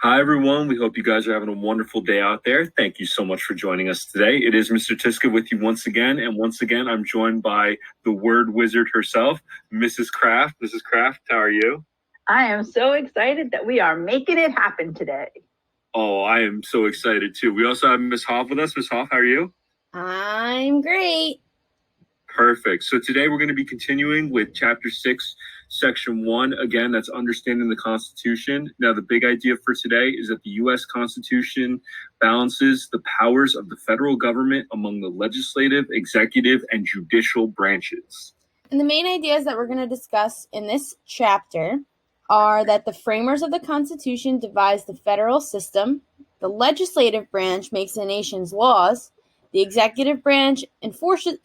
Hi, everyone. We hope you guys are having a wonderful day out there. Thank you so much for joining us today. It is Mr. Tiska with you once again. And once again, I'm joined by the word wizard herself, Mrs. Kraft. Mrs. Kraft, how are you? I am so excited that we are making it happen today. Oh, I am so excited too. We also have Miss Hoff with us. Miss Hoff, how are you? I'm great. Perfect. So today we're going to be continuing with Chapter 6, Section 1. Again, that's understanding the Constitution. Now, the big idea for today is that the U.S. Constitution balances the powers of the federal government among the legislative, executive, and judicial branches. And the main ideas that we're going to discuss in this chapter are that the framers of the Constitution devised the federal system, the legislative branch makes the nation's laws, the executive branch enforces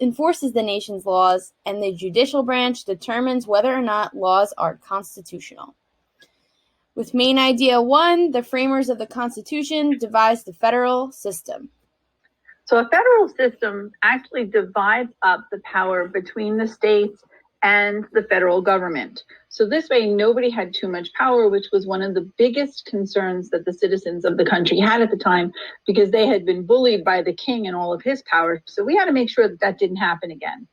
the nation's laws, and the judicial branch determines whether or not laws are constitutional. With main idea 1, the framers of the Constitution devised the federal system. So a federal system actually divides up the power between the states and the federal government. So this way, nobody had too much power, which was one of the biggest concerns that the citizens of the country had at the time, because they had been bullied by the king and all of his power. So we had to make sure that that didn't happen again.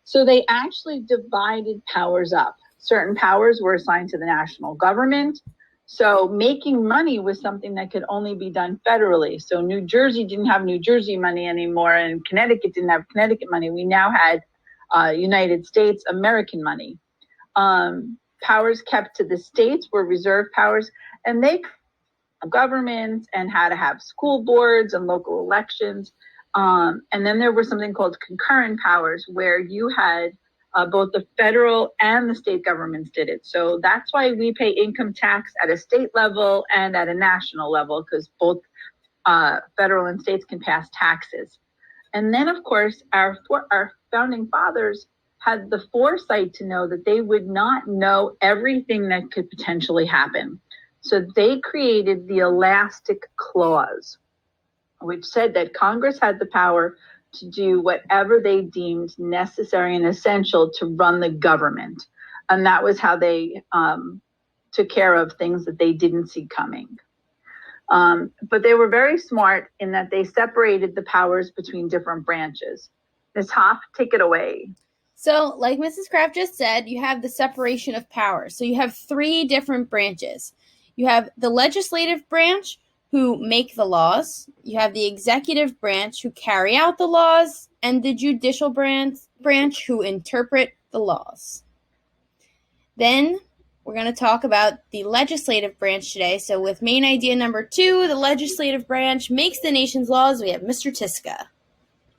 So they actually divided powers up. Certain powers were assigned to the national government. So making money was something that could only be done federally. So New Jersey didn't have New Jersey money anymore, and Connecticut didn't have Connecticut money. We now had United States American money. Powers kept to the states were reserve powers, and they governments and had to have school boards and local elections. And then there was something called concurrent powers, where you had both the federal and the state governments did it. So that's why we pay income tax at a state level and at a national level, because both federal and states can pass taxes. And then, of course, our founding fathers had the foresight to know that they would not know everything that could potentially happen. So they created the Elastic Clause, which said that Congress had the power to do whatever they deemed necessary and essential to run the government. And that was how they took care of things that they didn't see coming. But they were very smart in that they separated the powers between different branches. Ms. Hoff, take it away. So, like Mrs. Kraft just said, you have the separation of powers. So you have 3 different branches. You have the legislative branch, who make the laws. You have the executive branch, who carry out the laws, and the judicial branch, who interpret the laws. Then we're going to talk about the legislative branch today. So with main idea number 2, the legislative branch makes the nation's laws, we have Mr. Tiska.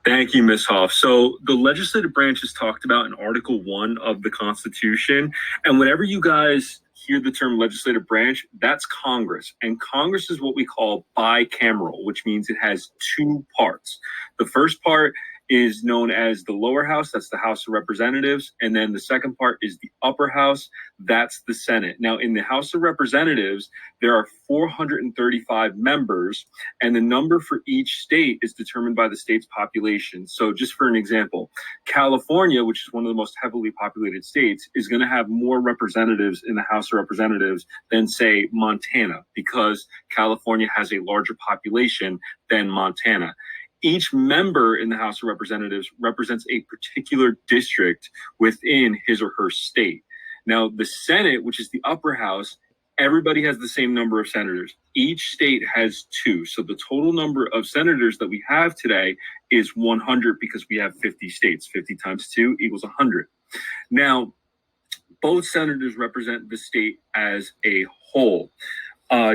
Thank you, Ms. Hoff. So the legislative branch is talked about in Article 1 of the Constitution. And whenever you guys hear the term legislative branch, that's Congress. And Congress is what we call bicameral, which means it has 2 parts. The first part is known as the lower house, that's the House of Representatives. And then the second part is the upper house, that's the Senate. Now, in the House of Representatives, there are 435 members, and the number for each state is determined by the state's population. So just for an example, California, which is one of the most heavily populated states, is going to have more representatives in the House of Representatives than, say, Montana, because California has a larger population than Montana. Each member in the House of Representatives represents a particular district within his or her state. Now, the Senate, which is the upper house, everybody has the same number of senators. Each state has 2. So the total number of senators that we have today is 100, because we have 50 states. 50 times 2 equals 100. Now, both senators represent the state as a whole.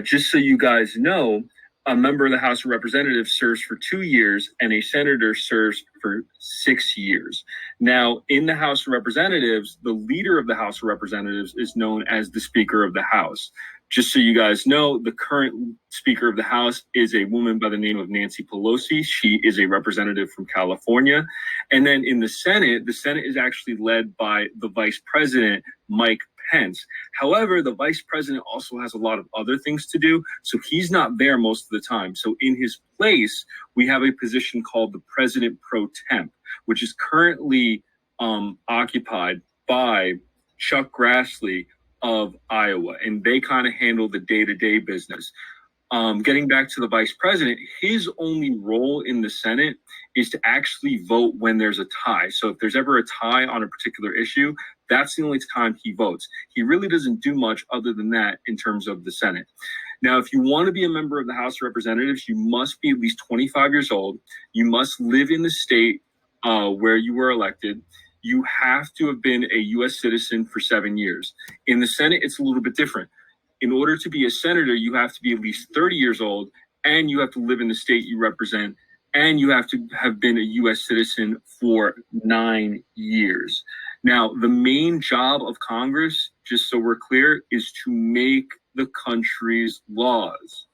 Just so you guys know, a member of the House of Representatives serves for 2 years and a senator serves for 6 years. Now, in the House of Representatives, the leader of the House of Representatives is known as the Speaker of the House. Just so you guys know, the current Speaker of the House is a woman by the name of Nancy Pelosi. She is a representative from California. And then in the Senate is actually led by the Vice President, Mike Pence. However, the vice president also has a lot of other things to do, so he's not there most of the time. So in his place, we have a position called the President Pro Temp, which is currently occupied by Chuck Grassley of Iowa, and they kind of handle the day-to-day business. Getting back to the vice president, his only role in the Senate is to actually vote when there's a tie. So if there's ever a tie on a particular issue, that's the only time he votes. He really doesn't do much other than that in terms of the Senate. Now, if you want to be a member of the House of Representatives, you must be at least 25 years old. You must live in the state where you were elected. You have to have been a U.S. citizen for 7 years. In the Senate, it's a little bit different. In order to be a senator, you have to be at least 30 years old, and you have to live in the state you represent, and you have to have been a U.S. citizen for 9 years. Now, the main job of Congress, just so we're clear, is to make the country's laws.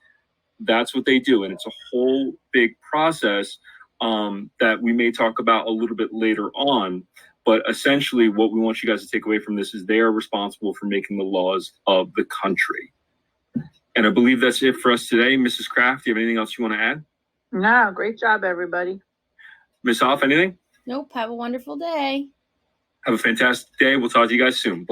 That's what they do, and it's a whole big process that we may talk about a little bit later on. But essentially, what we want you guys to take away from this is they are responsible for making the laws of the country. And I believe that's it for us today. Mrs. Kraft, do you have anything else you want to add? No, great job, everybody. Ms. Hoff, anything? Nope. Have a wonderful day. Have a fantastic day. We'll talk to you guys soon.